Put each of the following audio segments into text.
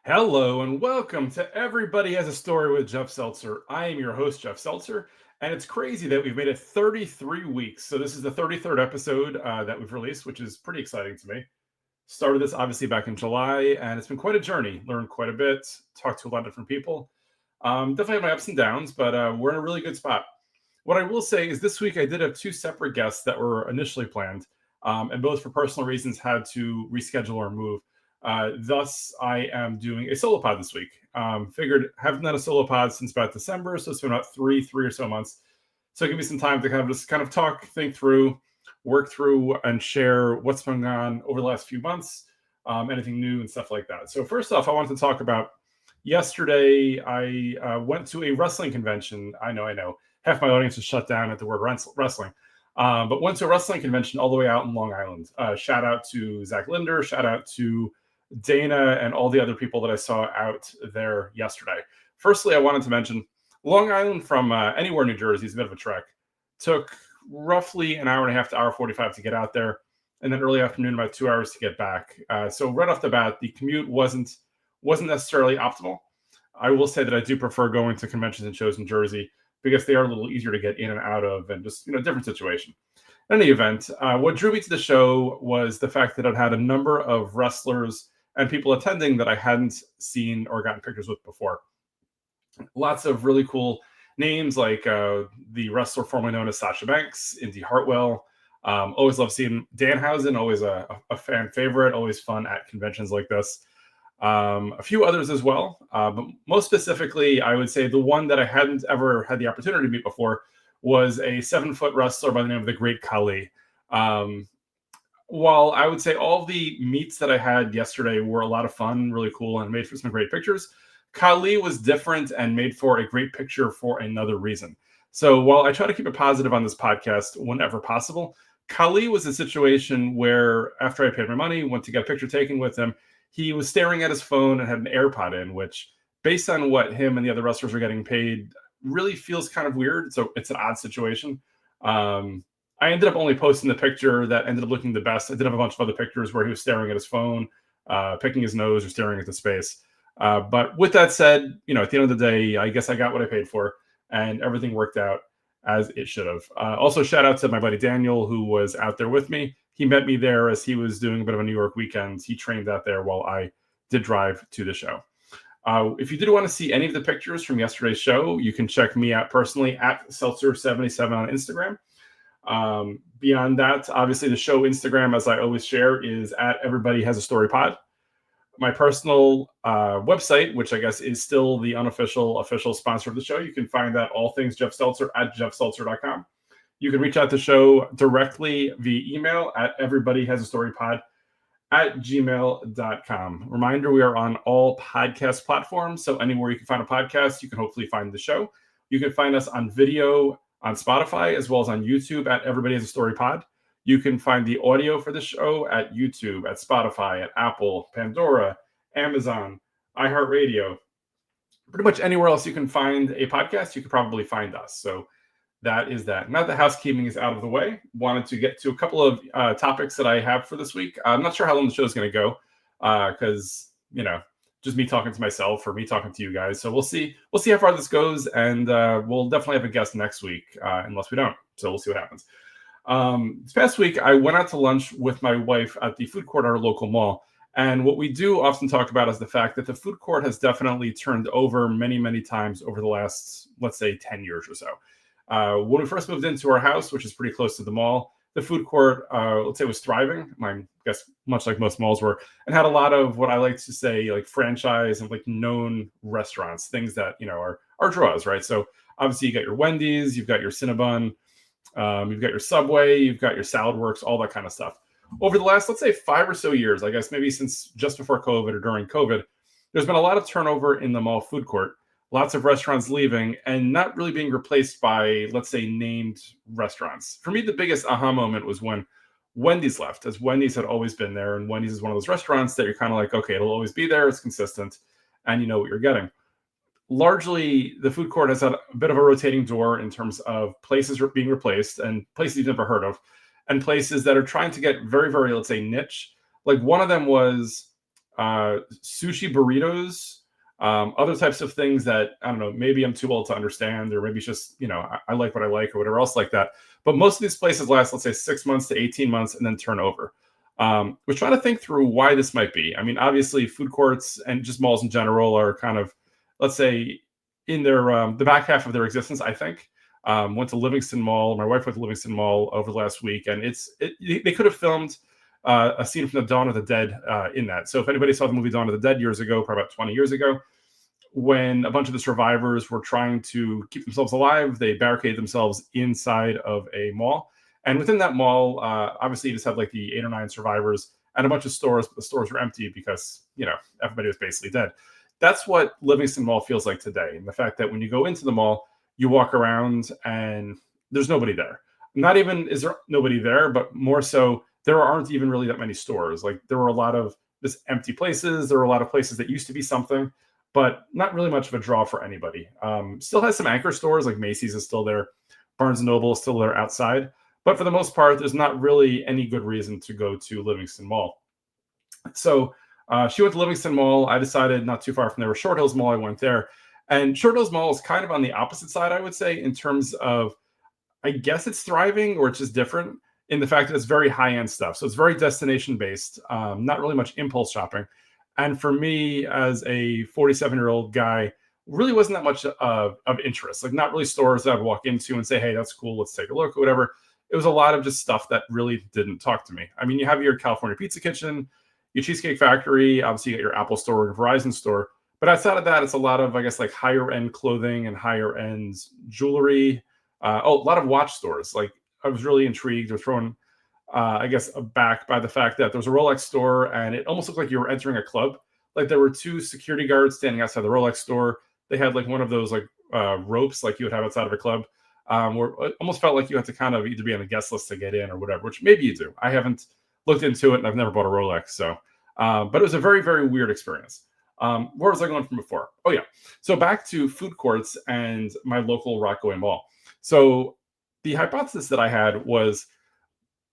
Hello and welcome to Everybody Has a Story with Jeff Seltzer. I am your host, Jeff Seltzer, and it's crazy that we've made it 33 weeks. So, this is the 33rd episode that we've released, which is pretty exciting to me. Started this obviously back in July, and it's been quite a journey. Learned quite a bit, talked to a lot of different people. Definitely have my ups and downs, but we're in a really good spot. What I will say is this week I did have two separate guests that were initially planned, and both for personal reasons had to reschedule or move. Thus, I am doing a solo pod this week. Figured haven't done a solo pod since about December, so it's been about three or so months. So give me some time to kind of talk, think through, work through, and share what's going on over the last few months, anything new and stuff like that. So first off, I wanted to talk about yesterday. I went to a wrestling convention. I know. Half my audience is shut down at the word wrestling. But went to a wrestling convention all the way out in Long Island. Shout out to Zach Linder. Shout out to Dana and all the other people that I saw out there yesterday. Firstly, I wanted to mention Long Island from anywhere in New Jersey is a bit of a trek. Took roughly an hour and a half to hour 45 to get out there, and then early afternoon about 2 hours to get back. So right off the bat, the commute wasn't necessarily optimal. I will say that I do prefer going to conventions and shows in Jersey because they are a little easier to get in and out of, and just different situation. In any event, what drew me to the show was the fact that it had a number of wrestlers and people attending that I hadn't seen or gotten pictures with before. Lots of really cool names like the wrestler formerly known as Sasha Banks, Indy Hartwell. Always love seeing Danhausen, always a fan favorite, always fun at conventions like this. A few others as well, but most specifically, I would say the one that I hadn't ever had the opportunity to meet before was a 7-foot wrestler by the name of the Great Khali. While I would say all the meets that I had yesterday were a lot of fun, really cool, and made for some great pictures, Khali was different and made for a great picture for another reason. So while I try to keep it positive on this podcast whenever possible, Khali was a situation where after I paid my money, went to get a picture taken with him, he was staring at his phone and had an AirPod in, which, based on what him and the other wrestlers are getting paid, really feels kind of weird. So it's an odd situation. I ended up only posting the picture that ended up looking the best. I did have a bunch of other pictures where he was staring at his phone, picking his nose, or staring into space. But with that said, at the end of the day, I guess I got what I paid for, and everything worked out as it should have. Also, shout out to my buddy Daniel, who was out there with me. He met me there as he was doing a bit of a New York weekend. He trained out there while I did drive to the show. If you did want to see any of the pictures from yesterday's show, you can check me out personally at Seltzer77 on Instagram. Beyond that, obviously the show Instagram, as I always share, is at Everybody Has a Story Pod. My personal website, which I guess is still the official sponsor of the show, you can find that all things Jeff Seltzer at jeffseltzer.com. You can reach out to the show directly via email at everybodyhasastorypod at gmail.com. Reminder, we are on all podcast platforms, so anywhere you can find a podcast, you can hopefully find the show. You can find us on video on Spotify as well as on YouTube at Everybody Has a Story Pod. You can find the audio for the show at YouTube, at Spotify, at Apple, Pandora, Amazon, iHeartRadio. Pretty much anywhere else you can find a podcast, you could probably find us. So that is that. Now that the housekeeping is out of the way, wanted to get to a couple of topics that I have for this week. I'm not sure how long the show is going to go because, just me talking to myself or me talking to you guys. So we'll see how far this goes, and we'll definitely have a guest next week unless we don't. So we'll see what happens. This past week, I went out to lunch with my wife at the food court at our local mall. And what we do often talk about is the fact that the food court has definitely turned over many, many times over the last, let's say, 10 years or so. When we first moved into our house, which is pretty close to the mall, the food court, let's say, was thriving. I guess much like most malls were, and had a lot of what I like to say, like franchise and like known restaurants, things that are draws, right? So obviously you got your Wendy's, you've got your Cinnabon, you've got your Subway, you've got your Salad Works, all that kind of stuff. Over the last, let's say, 5 or so years, I guess maybe since just before COVID or during COVID, there's been a lot of turnover in the mall food court. Lots of restaurants leaving and not really being replaced by, let's say, named restaurants. For me, the biggest aha moment was when Wendy's left, as Wendy's had always been there. And Wendy's is one of those restaurants that you're kind of like, okay, it'll always be there. It's consistent and you know what you're getting. Largely, the food court has had a bit of a rotating door in terms of places being replaced and places you've never heard of and places that are trying to get very, very, let's say, niche. Like one of them was sushi burritos, other types of things that I don't know. Maybe I'm too old to understand, or maybe it's just I like what I like, or whatever else like that. But most of these places last, let's say, 6 months to 18 months, and then turn over. Was trying to think through why this might be. I mean, obviously, food courts and just malls in general are kind of, let's say, in their the back half of their existence. I think went to Livingston Mall. My wife went to Livingston Mall over the last week, and they could have filmed a scene from the Dawn of the Dead in that. So if anybody saw the movie Dawn of the Dead years ago, probably about 20 years ago, when a bunch of the survivors were trying to keep themselves alive, they barricaded themselves inside of a mall. And within that mall, obviously, you just had like the 8 or 9 survivors and a bunch of stores, but the stores were empty because, everybody was basically dead. That's what Livingston Mall feels like today. And the fact that when you go into the mall, you walk around and there's nobody there. Not even is there nobody there, but more so, there aren't even really that many stores. Like there were a lot of just empty places. There were a lot of places that used to be something, but not really much of a draw for anybody. Still has some anchor stores, like Macy's is still there. Barnes & Noble is still there outside. But for the most part, there's not really any good reason to go to Livingston Mall. So she went to Livingston Mall. I decided not too far from there was Short Hills Mall. I went there. And Short Hills Mall is kind of on the opposite side, I would say, in terms of, I guess it's thriving or it's just different in the fact that it's very high-end stuff. So it's very destination-based, not really much impulse shopping. And for me, as a 47-year-old guy, really wasn't that much of interest. Like not really stores that I'd walk into and say, hey, that's cool, let's take a look or whatever. It was a lot of just stuff that really didn't talk to me. I mean, you have your California Pizza Kitchen, your Cheesecake Factory, obviously you got your Apple store and Verizon store. But outside of that, it's a lot of, I guess, like higher end clothing and higher end jewelry. A lot of watch stores. Like I was really intrigued or thrown, I guess, aback by the fact that there was a Rolex store and it almost looked like you were entering a club. Like there were 2 security guards standing outside the Rolex store. They had like one of those like ropes like you would have outside of a club. Where it almost felt like you had to kind of either be on the guest list to get in or whatever, which maybe you do. I haven't looked into it and I've never bought a Rolex. So, but it was a very, very weird experience. Where was I going from before? Oh, yeah. So back to food courts and my local Rockaway Mall. So the hypothesis that I had was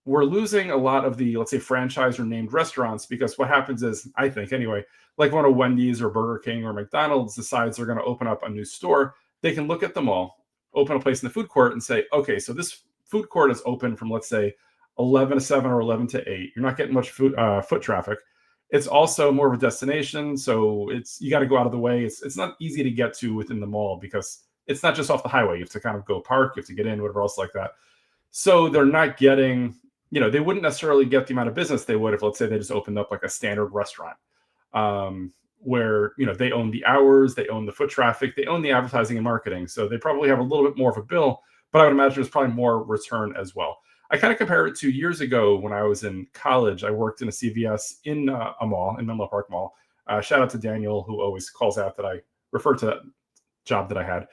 we're losing a lot of the, let's say, franchise or named restaurants because what happens is, I think anyway, like when a Wendy's or Burger King or McDonald's decides they're going to open up a new store, they can look at them all, open a place in the food court and say, okay, so this food court is open from, let's say, 11 to 7 or 11 to 8. You're not getting much foot traffic. It's also more of a destination, so you got to go out of the way. It's not easy to get to within the mall because it's not just off the highway. You have to kind of go park, you have to get in, whatever else like that. So they're not getting, they wouldn't necessarily get the amount of business they would if, let's say, they just opened up like a standard restaurant where, they own the hours, they own the foot traffic, they own the advertising and marketing. So they probably have a little bit more of a bill, but I would imagine there's probably more return as well. I kind of compare it to years ago when I was in college. I worked in a CVS in a mall, in Menlo Park Mall. Shout out to Daniel, who always calls out that I refer to that job that I had.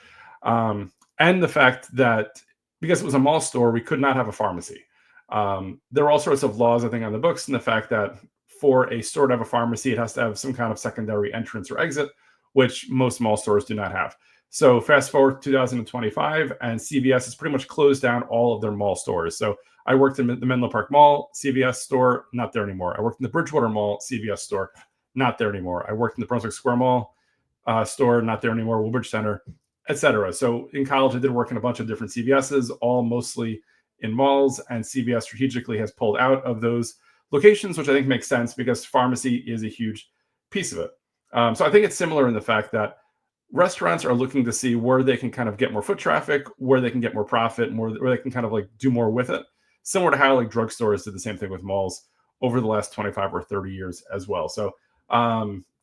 And the fact that because it was a mall store, we could not have a pharmacy. There were all sorts of laws, I think, on the books, and the fact that for a store to have a pharmacy, it has to have some kind of secondary entrance or exit, which most mall stores do not have. So fast forward to 2025, and CVS has pretty much closed down all of their mall stores. So I worked in the Menlo Park Mall, CVS store, not there anymore. I worked in the Bridgewater Mall, CVS store, not there anymore. I worked in the Brunswick Square Mall store, not there anymore, Woodbridge Center, etc. So in college, I did work in a bunch of different CVSs, all mostly in malls, and CVS strategically has pulled out of those locations, which I think makes sense because pharmacy is a huge piece of it. So I think it's similar in the fact that restaurants are looking to see where they can kind of get more foot traffic, where they can get more profit, where they can kind of like do more with it. Similar to how like drugstores did the same thing with malls over the last 25 or 30 years as well. So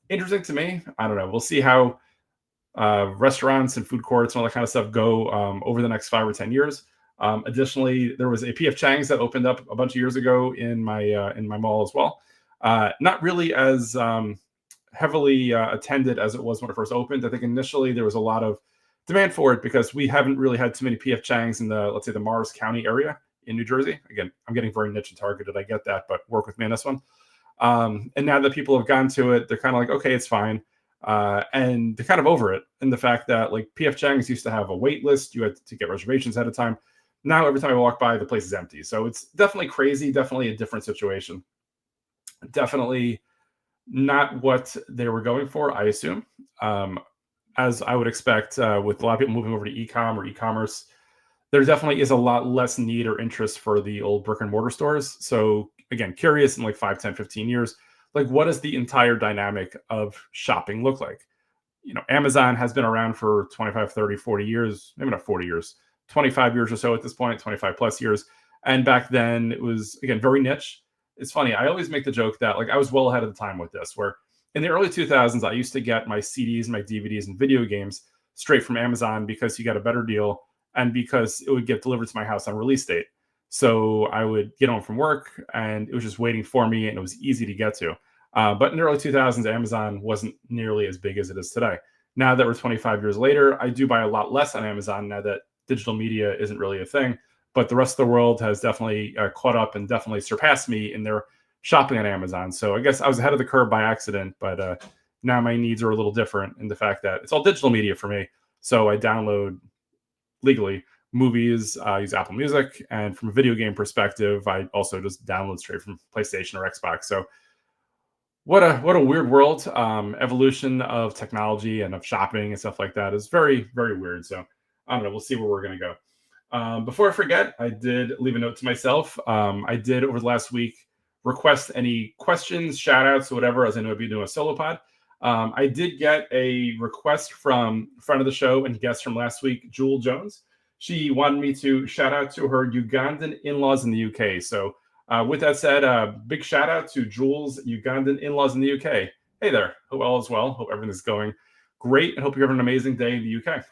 interesting to me. I don't know. We'll see how restaurants and food courts and all that kind of stuff go over the next 5 or 10 years. Additionally, there was a P.F. Chang's that opened up a bunch of years ago in my mall as well. Not really as heavily attended as it was when it first opened. I think initially there was a lot of demand for it because we haven't really had too many P.F. Chang's in the, let's say, the Morris County area in New Jersey. Again, I'm getting very niche and targeted. I get that, but work with me on this one. And now that people have gone to it, they're kind of like, okay, it's fine. And they're kind of over it. And the fact that like P.F. Chang's used to have a wait list. You had to get reservations ahead of time. Now, every time I walk by, the place is empty. So it's definitely crazy, definitely a different situation. Definitely not what they were going for, I assume. Um, as I would expect, with a lot of people moving over to e-com or e-commerce, there definitely is a lot less need or interest for the old brick and mortar stores. So again, curious in like 5, 10, 15 years, like what does the entire dynamic of shopping look like? Amazon has been around for 25, 30, 40 years, maybe not 40 years, 25 years or so at this point, 25 plus years. And back then it was, again, very niche. It's funny. I always make the joke that like I was well ahead of the time with this, where in the early 2000s, I used to get my CDs, my DVDs, and video games straight from Amazon because you got a better deal and because it would get delivered to my house on release date. So I would get home from work and it was just waiting for me and it was easy to get to. But in the early 2000s, Amazon wasn't nearly as big as it is today. Now that we're 25 years later, I do buy a lot less on Amazon now that digital media isn't really a thing. But the rest of the world has definitely caught up and definitely surpassed me in their shopping on Amazon. So I guess I was ahead of the curve by accident, but now my needs are a little different in the fact that it's all digital media for me. So I download legally movies, use Apple Music, and from a video game perspective, I also just download straight from PlayStation or Xbox. So what a weird world. Evolution of technology and of shopping and stuff like that is very, very weird. So I don't know. We'll see where we're gonna go. Before I forget, I did leave a note to myself. I did over the last week request any questions, shout outs, or whatever, as I know I'd be doing a solo pod. I did get a request from a friend of the show and guest from last week, Jewel Jones. She wanted me to shout out to her Ugandan in-laws in the UK. So with that said, big shout out to Jules' Ugandan in-laws in the UK. Hey there. Hope all is well. Hope everything is going great and hope you're having an amazing day in the UK.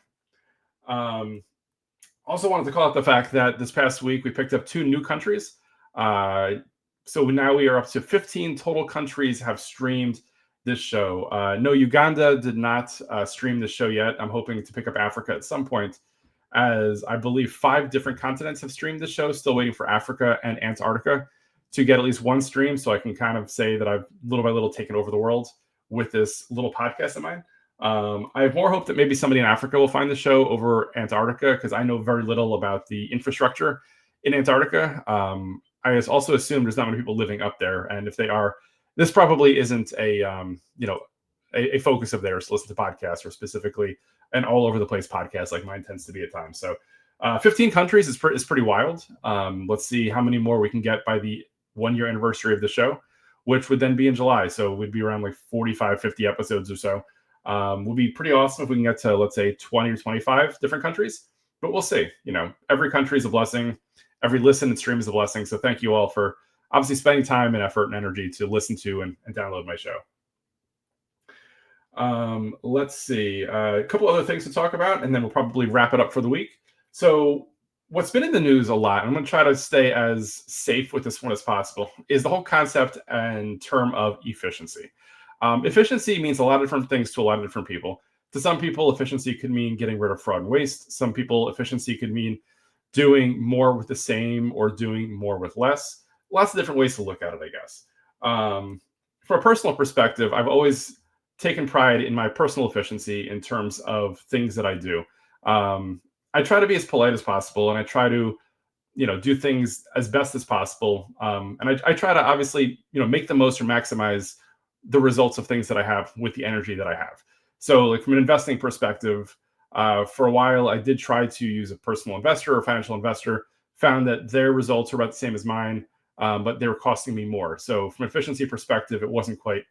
Also wanted to call out the fact that this past week we picked up 2 new countries. So now we are up to 15 total countries have streamed this show. No, Uganda did not stream this show yet. I'm hoping to pick up Africa at some point, as I believe 5 different continents have streamed this show. Still waiting for Africa and Antarctica to get at least one stream so I can kind of say that I've little by little taken over the world with this little podcast of mine. I have more hope that maybe somebody in Africa will find the show over Antarctica because I know very little about the infrastructure in Antarctica. I also assume there's not many people living up there, and if they are, this probably isn't a focus of theirs to listen to podcasts or specifically an all over the place podcast like mine tends to be at times. So 15 countries is pretty wild. Let's see how many more we can get by the 1-year anniversary of the show, which would then be in July. So we'd be around like 45, 50 episodes or so. Would be pretty awesome if we can get to, let's say, 20 or 25 different countries, but we'll see. Every country is a blessing. Every listen and stream is a blessing. So thank you all for obviously spending time and effort and energy to listen to and download my show. Let's see, a couple other things to talk about, and then we'll probably wrap it up for the week. So what's been in the news a lot, I'm going to try to stay as safe with this one as possible, is the whole concept and term of efficiency. Efficiency means a lot of different things to a lot of different people. To some people, efficiency could mean getting rid of fraud and waste. Some people, efficiency could mean doing more with the same or doing more with less. Lots of different ways to look at it, I guess. From a personal perspective, I've always taken pride in my personal efficiency in terms of things that I do. I try to be as polite as possible, and I try to, do things as best as possible. And I try to obviously, make the most or maximize the results of things that I have with the energy that I have. So like from an investing perspective, for a while, I did try to use a personal investor or financial investor, found that their results were about the same as mine, but they were costing me more. So from an efficiency perspective, it wasn't quite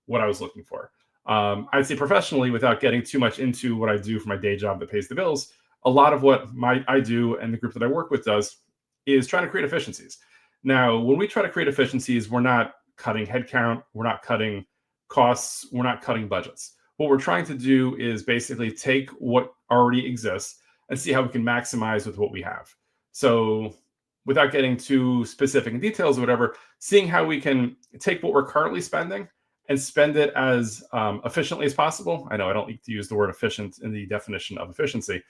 what I was looking for. I'd say professionally, without getting too much into what I do for my day job that pays the bills, a lot of what I do and the group that I work with does is trying to create efficiencies. Now, when we try to create efficiencies, we're not cutting headcount, we're not cutting costs, we're not cutting budgets. What we're trying to do is basically take what already exists and see how we can maximize with what we have. So without getting too specific in details or whatever, seeing how we can take what we're currently spending and spend it as efficiently as possible. I know I don't need to use the word efficient in the definition of efficiency,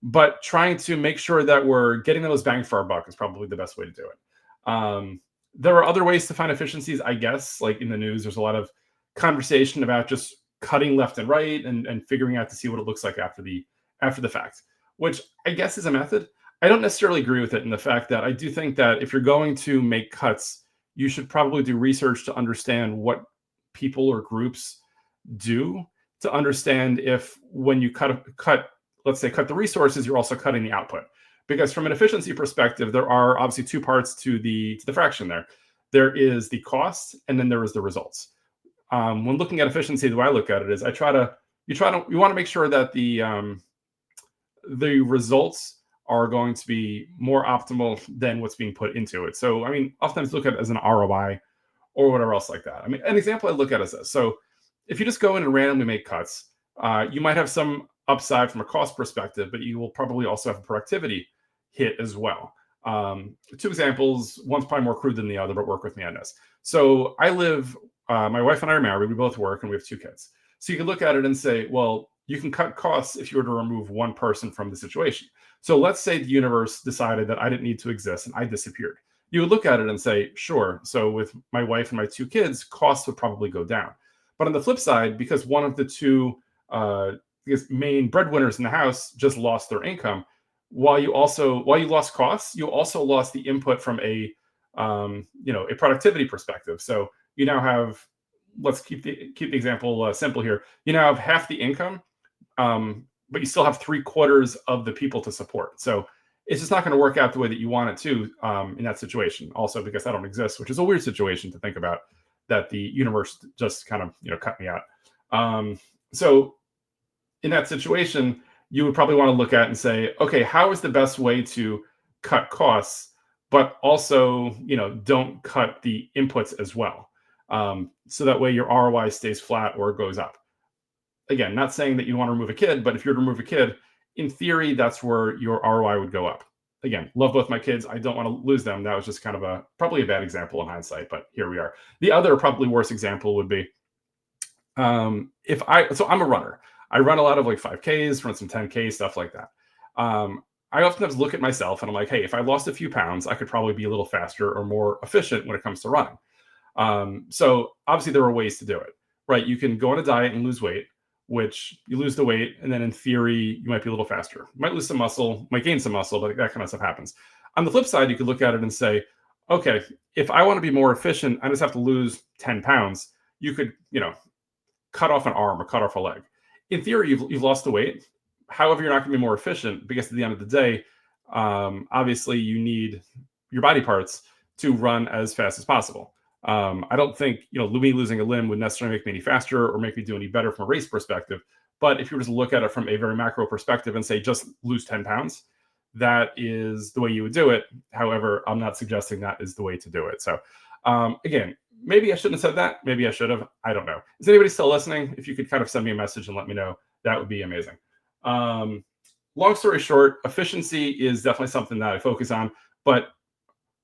but trying to make sure that we're getting the most bang for our buck is probably the best way to do it. There are other ways to find efficiencies, I guess. Like in the news, there's a lot of conversation about just cutting left and right and figuring out to see what it looks like after the fact, which I guess is a method. I don't necessarily agree with it in the fact that I do think that if you're going to make cuts, you should probably do research to understand what people or groups do to understand if when you let's say cut the resources, you're also cutting the output. Because from an efficiency perspective, there are obviously two parts to the fraction there. There is the cost, and then there is the results. When looking at efficiency, the way I look at it is you want to make sure that the results are going to be more optimal than what's being put into it. So, I mean, oftentimes look at it as an ROI or whatever else like that. I mean, an example I look at is this. So if you just go in and randomly make cuts, you might have some upside from a cost perspective, but you will probably also have a productivity hit as well. Two examples, one's probably more crude than the other, but work with me on this. So I live, my wife and I are married, we both work, and we have 2 kids. So you can look at it and say, well, you can cut costs if you were to remove one person from the situation. So let's say the universe decided that I didn't need to exist and I disappeared. You would look at it and say, sure. So with my wife and my 2 kids, costs would probably go down. But on the flip side, because one of the 2 main breadwinners in the house just lost their income, while you lost costs, you also lost the input from a productivity perspective. So you now have, let's keep the example simple here. You now have half the income, but you still have 3/4 of the people to support. So it's just not going to work out the way that you want it to in that situation. Also, because I don't exist, which is a weird situation to think about, that the universe just kind of cut me out. So in that situation, you would probably want to look at and say, okay, how is the best way to cut costs, but also don't cut the inputs as well. So that way your ROI stays flat or goes up. Again, not saying that you want to remove a kid, but if you're to remove a kid, in theory, that's where your ROI would go up. Again, love both my kids. I don't want to lose them. That was just kind of probably a bad example in hindsight, but here we are. The other probably worse example would be so I'm a runner. I run a lot of like 5Ks, run some 10K, stuff like that. I oftentimes look at myself and I'm like, hey, if I lost a few pounds, I could probably be a little faster or more efficient when it comes to running. So obviously there are ways to do it, right? You can go on a diet and lose weight, which you lose the weight, and then in theory, you might be a little faster. You might lose some muscle, might gain some muscle, but that kind of stuff happens. On the flip side, you could look at it and say, okay, if I want to be more efficient, I just have to lose 10 pounds. You could, cut off an arm or cut off a leg. In theory, you've lost the weight. However, you're not going to be more efficient because at the end of the day, obviously you need your body parts to run as fast as possible. I don't think, me losing a limb would necessarily make me any faster or make me do any better from a race perspective. But if you were to look at it from a very macro perspective and say, just lose 10 pounds, that is the way you would do it. However, I'm not suggesting that is the way to do it. So again, maybe I shouldn't have said that. Maybe I should have. I don't know. Is anybody still listening? If you could kind of send me a message and let me know, that would be amazing. Long story short, efficiency is definitely something that I focus on, but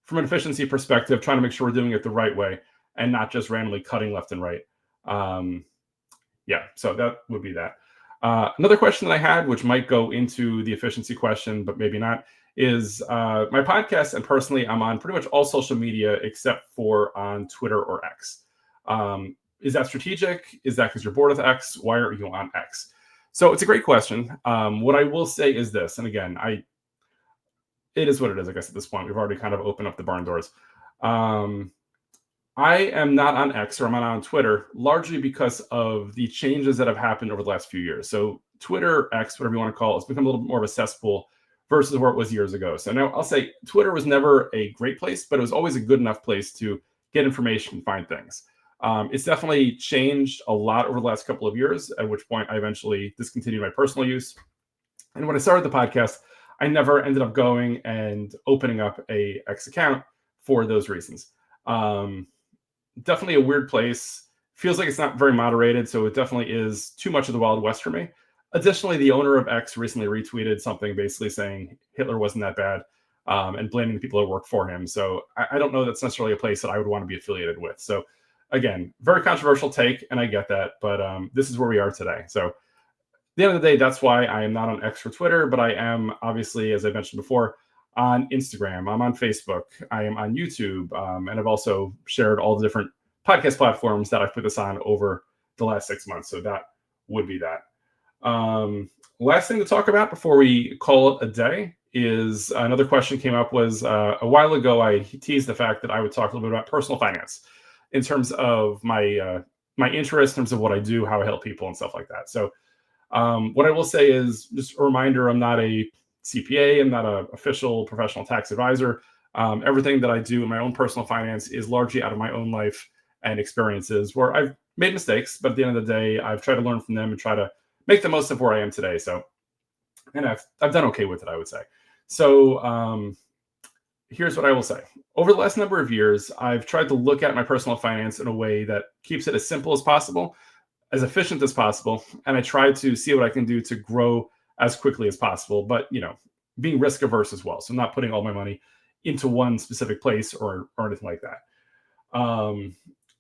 from an efficiency perspective, trying to make sure we're doing it the right way and not just randomly cutting left and right. So that would be that. Another question that I had, which might go into the efficiency question, but maybe not, is my podcast, and personally, I'm on pretty much all social media except for on Twitter or X. Is that strategic? Is that because you're bored with X? Why are you on X? So it's a great question. What I will say is this, and again, it is what it is, I guess, at this point. We've already kind of opened up the barn doors. I am not on X, or I'm not on Twitter, largely because of the changes that have happened over the last few years. So Twitter, X, whatever you want to call it, it's become a little bit more of a cesspool versus where it was years ago. So now I'll say Twitter was never a great place, but it was always a good enough place to get information and find things. It's definitely changed a lot over the last couple of years, at which point I eventually discontinued my personal use. And when I started the podcast, I never ended up going and opening up a X account for those reasons. Definitely a weird place. Feels like it's not very moderated, so it definitely is too much of the Wild West for me. Additionally, the owner of X recently retweeted something basically saying Hitler wasn't that bad, and blaming the people that work for him. So I don't know that's necessarily a place that I would want to be affiliated with. So again, very controversial take, and I get that, but this is where we are today. So at the end of the day, that's why I am not on X or Twitter, but I am obviously, as I mentioned before, on Instagram. I'm on Facebook. I am on YouTube. And I've also shared all the different podcast platforms that I've put this on over the last 6 months. So that would be that. Last thing to talk about before we call it a day is another question came up was a while ago, I teased the fact that I would talk a little bit about personal finance in terms of my my interest in terms of what I do, how I help people, and stuff like that. So what I will say is just a reminder: I'm not a CPA, I'm not an official professional tax advisor. Everything that I do in my own personal finance is largely out of my own life and experiences where I've made mistakes, but at the end of the day, I've tried to learn from them and try to make the most of where I am today. So, and I've done okay with it, I would say. So, here's what I will say. Over the last number of years, I've tried to look at my personal finance in a way that keeps it as simple as possible, as efficient as possible, and I try to see what I can do to grow as quickly as possible, but being risk averse as well. So not putting all my money into one specific place or anything like that.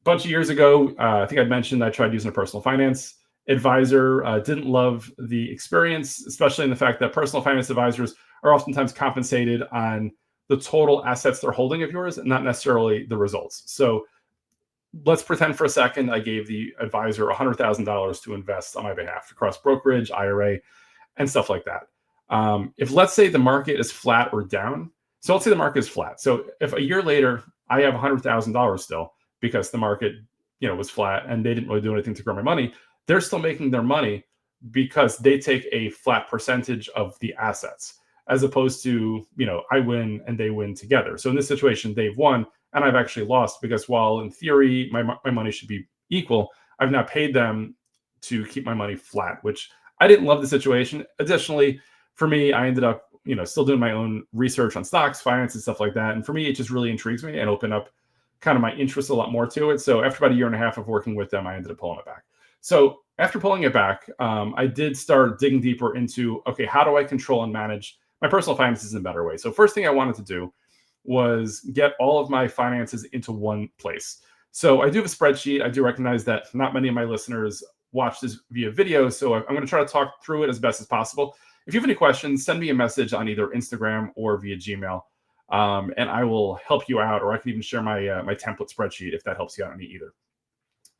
Bunch of years ago, I think I'd mentioned I tried using a personal finance advisor. Didn't love the experience, especially in the fact that personal finance advisors are oftentimes compensated on the total assets they're holding of yours, and not necessarily the results. So let's pretend for a second I gave the advisor $100,000 to invest on my behalf across brokerage, IRA, and stuff like that. If let's say the market is flat or down, so let's say the market is flat. So if a year later I have $100,000 still because the market, was flat and they didn't really do anything to grow my money, they're still making their money because they take a flat percentage of the assets, as opposed to, I win and they win together. So in this situation, they've won and I've actually lost because while in theory my money should be equal, I've now paid them to keep my money flat, which I didn't love the situation. Additionally, for me, I ended up, still doing my own research on stocks, finance, and stuff like that. And for me, it just really intrigues me and opened up kind of my interest a lot more to it. So after about a year and a half of working with them, I ended up pulling it back. So after pulling it back, I did start digging deeper into, okay, how do I control and manage my personal finances in a better way? So first thing I wanted to do was get all of my finances into one place. So I do have a spreadsheet. I do recognize that not many of my listeners watch this via video, so I'm going to try to talk through it as best as possible. If you have any questions, send me a message on either Instagram or via Gmail, and I will help you out, or I can even share my my template spreadsheet if that helps you out any either.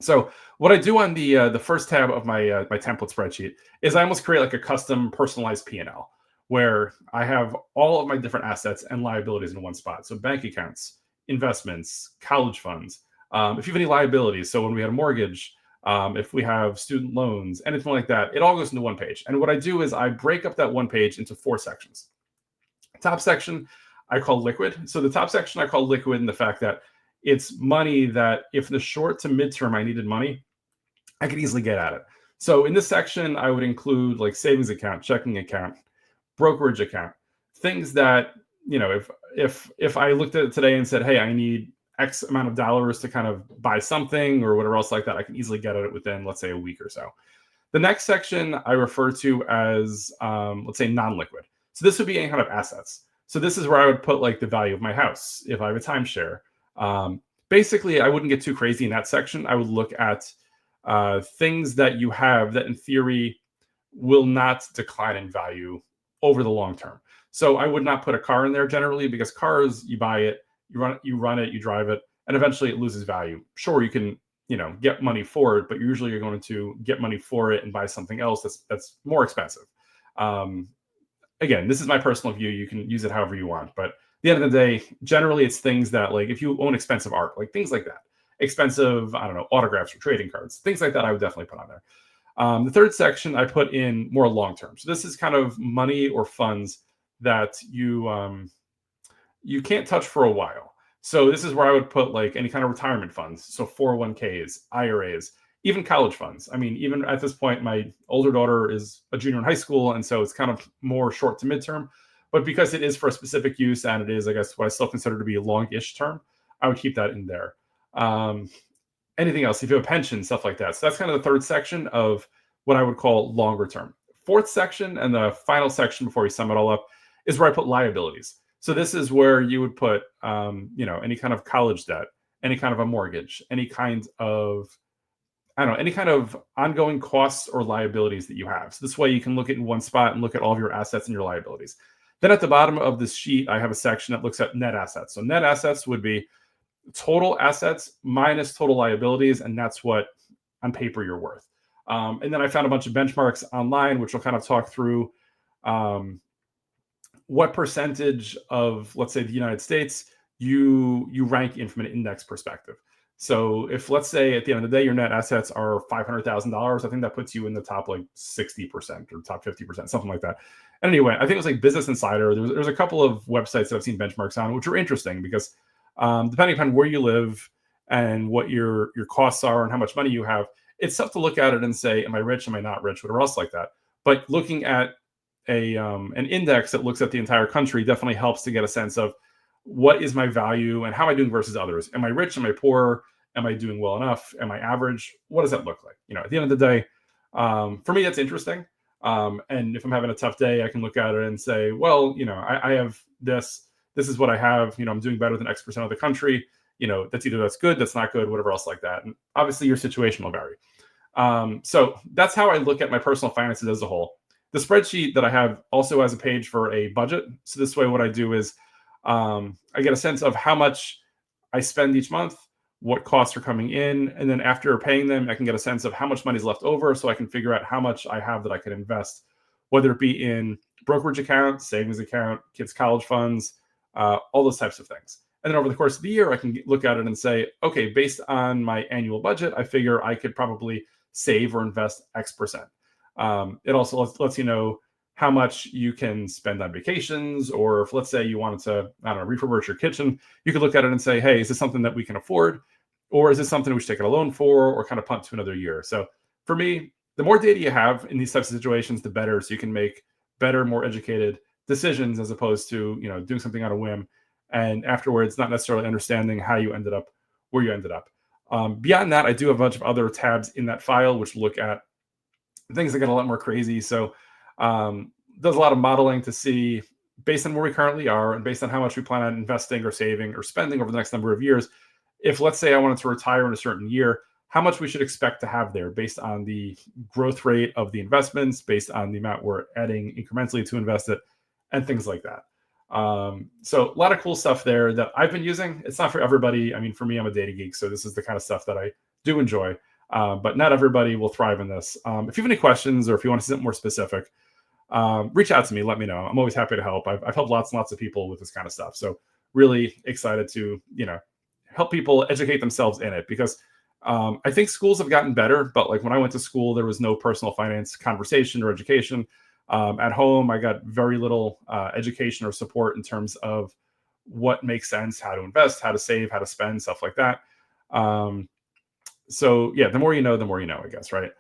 So what I do on the first tab of my my template spreadsheet is I almost create like a custom personalized P&L where I have all of my different assets and liabilities in one spot. So bank accounts, investments, college funds. If you have any liabilities, so when we had a mortgage, if we have student loans, anything like that, it all goes into one page. And what I do is I break up that one page into 4 sections. Top section I call liquid. So the top section I call liquid in the fact that it's money that if in the short to midterm I needed money, I could easily get at it. So in this section, I would include like savings account, checking account, brokerage account, things that, if I looked at it today and said, hey, I need X amount of dollars to kind of buy something or whatever else like that, I can easily get at it within, let's say, a week or so. The next section I refer to as, let's say, non-liquid. So this would be any kind of assets. So this is where I would put like the value of my house if I have a timeshare. Basically, I wouldn't get too crazy in that section. I would look at things that you have that in theory will not decline in value over the long term. So I would not put a car in there generally because cars, you buy it, you run it, you drive it, and eventually it loses value. Sure, you can, get money for it, but usually you're going to get money for it and buy something else that's more expensive. Again, this is my personal view. You can use it however you want, but at the end of the day, generally it's things that, like, if you own expensive art, like things like that, expensive, I don't know, autographs or trading cards, things like that, I would definitely put on there. The third section I put in more long term. So this is kind of money or funds that you can't touch for a while. So this is where I would put like any kind of retirement funds. So 401ks, IRAs, even college funds. I mean, even at this point, my older daughter is a junior in high school, and so it's kind of more short to midterm. But because it is for a specific use and it is, I guess, what I still consider to be a long-ish term, I would keep that in there. Anything else, if you have a pension, stuff like that. So that's kind of the third section of what I would call longer term. Fourth section and the final section before we sum it all up is where I put liabilities. So this is where you would put, any kind of college debt, any kind of a mortgage, any kind of, I don't know, any kind of ongoing costs or liabilities that you have. So this way you can look at in one spot and look at all of your assets and your liabilities. Then at the bottom of this sheet, I have a section that looks at net assets. So net assets would be total assets minus total liabilities, and that's what on paper you're worth. And then I found a bunch of benchmarks online, which will kind of talk through what percentage of, let's say, the United States you rank in from an index perspective. So if, let's say, at the end of the day, your net assets are $500,000, I think that puts you in the top like 60% or top 50%, something like that. And anyway, I think it was like Business Insider. There's a couple of websites that I've seen benchmarks on, which are interesting because depending upon where you live and what your costs are and how much money you have, it's tough to look at it and say, am I rich? Am I not rich? Whatever else like that. But looking at an index that looks at the entire country definitely helps to get a sense of what is my value and how am I doing versus others. Am I rich? Am I poor? Am I doing well enough? Am I average? What does that look like? At the end of the day, for me, that's interesting. And if I'm having a tough day, I can look at it and say, well, I have this. This is what I have. I'm doing better than X percent of the country. That's good, that's not good, whatever else like that. And obviously, your situation will vary. So that's how I look at my personal finances as a whole. The spreadsheet that I have also has a page for a budget. So this way, what I do is I get a sense of how much I spend each month, what costs are coming in, and then after paying them, I can get a sense of how much money is left over, so I can figure out how much I have that I can invest, whether it be in brokerage account, savings account, kids' college funds, all those types of things. And then over the course of the year, I can look at it and say, okay, based on my annual budget, I figure I could probably save or invest X percent. It also lets you know how much you can spend on vacations, or if, let's say, you wanted to, I don't know, refurbish your kitchen, you could look at it and say, hey, is this something that we can afford? Or is this something we should take a loan for, or kind of punt to another year? So for me, the more data you have in these types of situations, the better, so you can make better, more educated decisions, as opposed to, doing something on a whim and afterwards not necessarily understanding how you ended up where you ended up. Beyond that, I do have a bunch of other tabs in that file which look at things that get a lot more crazy. So does a lot of modeling to see, based on where we currently are and based on how much we plan on investing or saving or spending over the next number of years, if, let's say, I wanted to retire in a certain year, how much we should expect to have there based on the growth rate of the investments, based on the amount we're adding incrementally to invest it, and things like that. So a lot of cool stuff there that I've been using. It's not for everybody. I mean, for me, I'm a data geek, so this is the kind of stuff that I do enjoy. But not everybody will thrive in this. If you have any questions, or if you want to see something more specific, reach out to me. Let me know. I'm always happy to help. I've helped lots and lots of people with this kind of stuff. So really excited to, help people educate themselves in it, because I think schools have gotten better. But like when I went to school, there was no personal finance conversation or education. At home, I got very little education or support in terms of what makes sense, how to invest, how to save, how to spend, stuff like that. So yeah, the more you know, I guess, right?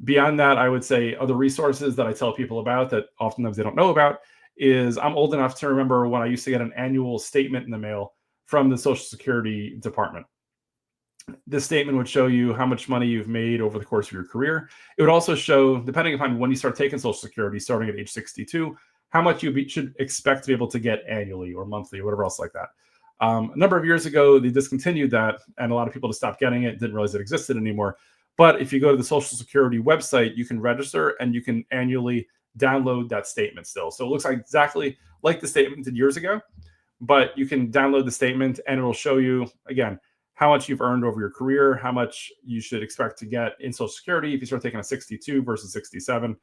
Beyond that, I would say other resources that I tell people about that oftentimes they don't know about is, I'm old enough to remember when I used to get an annual statement in the mail from the Social Security Department. This statement would show you how much money you've made over the course of your career. It would also show, depending upon when you start taking Social Security, starting at age 62, how much you should expect to be able to get annually or monthly or whatever else like that. A number of years ago, they discontinued that, and a lot of people just stopped getting it, didn't realize it existed anymore. But if you go to the Social Security website, you can register and you can annually download that statement still. So it looks like exactly like the statement did years ago, but you can download the statement and it will show you, again, how much you've earned over your career, how much you should expect to get in Social Security if you start taking a 62 versus 67.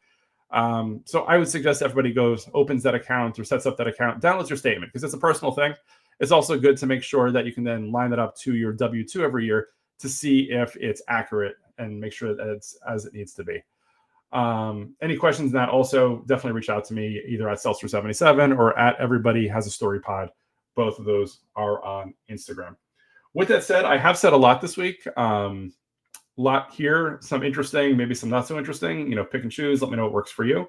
So I would suggest everybody goes, opens that account or sets up that account, downloads your statement, because it's a personal thing. It's also good to make sure that you can then line it up to your W-2 every year to see if it's accurate and make sure that it's as it needs to be. Any questions on that, also definitely reach out to me either at Seltzer77 or at Everybody Has a Story Pod. Both of those are on Instagram. With that said, I have said a lot this week. A lot here, some interesting, maybe some not so interesting. Pick and choose. Let me know what works for you.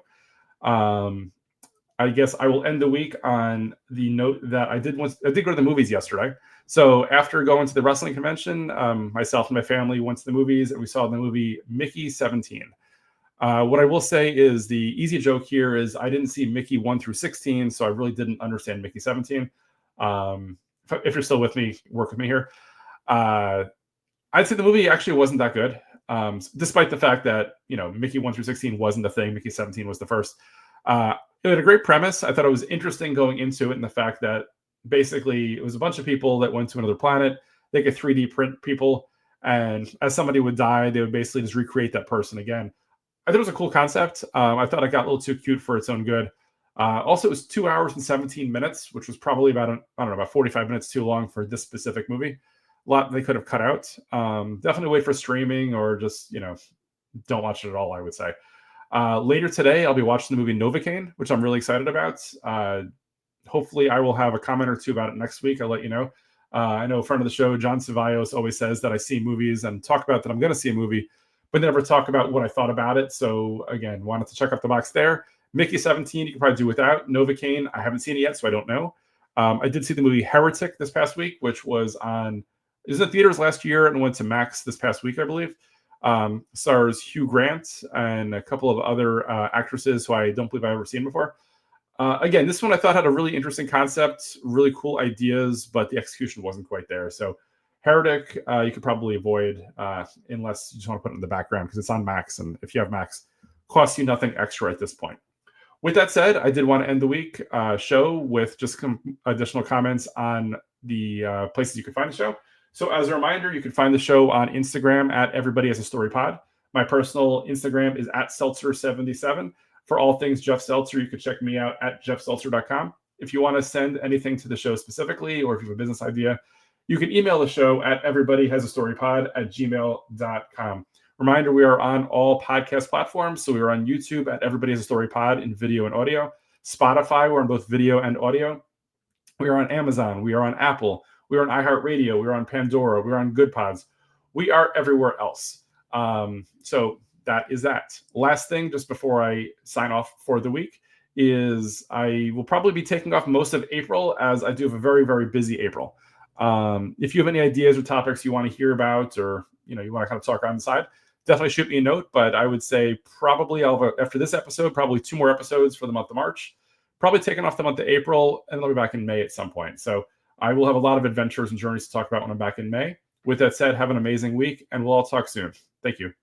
I guess I will end the week on the note that I did go to the movies yesterday. So after going to the wrestling convention, myself and my family went to the movies, and we saw the movie Mickey 17. What I will say is the easy joke here is I didn't see Mickey 1 through 16, so I really didn't understand Mickey 17. If you're still with me, work with me here. I'd say the movie actually wasn't that good, despite the fact that, Mickey 1 through 16 wasn't the thing. Mickey 17 was the first. It had a great premise. I thought it was interesting going into it, and the fact that basically it was a bunch of people that went to another planet. They could 3D print people, and as somebody would die, they would basically just recreate that person again. I thought it was a cool concept. I thought it got a little too cute for its own good. Also, it was 2 hours and 17 minutes, which was probably about 45 minutes too long for this specific movie. A lot they could have cut out. Definitely wait for streaming or just, don't watch it at all, I would say. Later today, I'll be watching the movie Novocaine, which I'm really excited about. Hopefully, I will have a comment or two about it next week. I'll let you know. I know a friend of the show, John Cevallos, always says that I see movies and talk about that I'm going to see a movie, but never talk about what I thought about it. So again, wanted to check off the box there. Mickey 17, you can probably do without. Novocaine, I haven't seen it yet, so I don't know. I did see the movie Heretic this past week, which was in theaters last year and went to Max this past week, I believe. Stars Hugh Grant and a couple of other actresses who I don't believe I've ever seen before. Again, this one I thought had a really interesting concept, really cool ideas, but the execution wasn't quite there. So Heretic, you could probably avoid unless you just want to put it in the background because it's on Max. And if you have Max, costs you nothing extra at this point. With that said, I did want to end the week show with just some additional comments on the places you can find the show. So as a reminder, you can find the show on Instagram at Everybody Has a Story Pod. My personal Instagram is at Seltzer77. For all things Jeff Seltzer, you can check me out at jeffseltzer.com. If you want to send anything to the show specifically, or if you have a business idea, you can email the show at everybodyhasastorypod@gmail.com. Reminder, we are on all podcast platforms. So we are on YouTube at Everybody Has a Story Pod in video and audio. Spotify, we're on both video and audio. We are on Amazon. We are on Apple. We are on iHeartRadio. We are on Pandora. We are on Good Pods. We are everywhere else. So that is that. Last thing, just before I sign off for the week, is I will probably be taking off most of April as I do have a very, very busy April. If you have any ideas or topics you want to hear about, or you want to kind of talk on the side, definitely shoot me a note. But I would say probably after this episode, probably 2 more episodes for the month of March. Probably taking off the month of April, and I'll be back in May at some point. So I will have a lot of adventures and journeys to talk about when I'm back in May. With that said, have an amazing week, and we'll all talk soon. Thank you.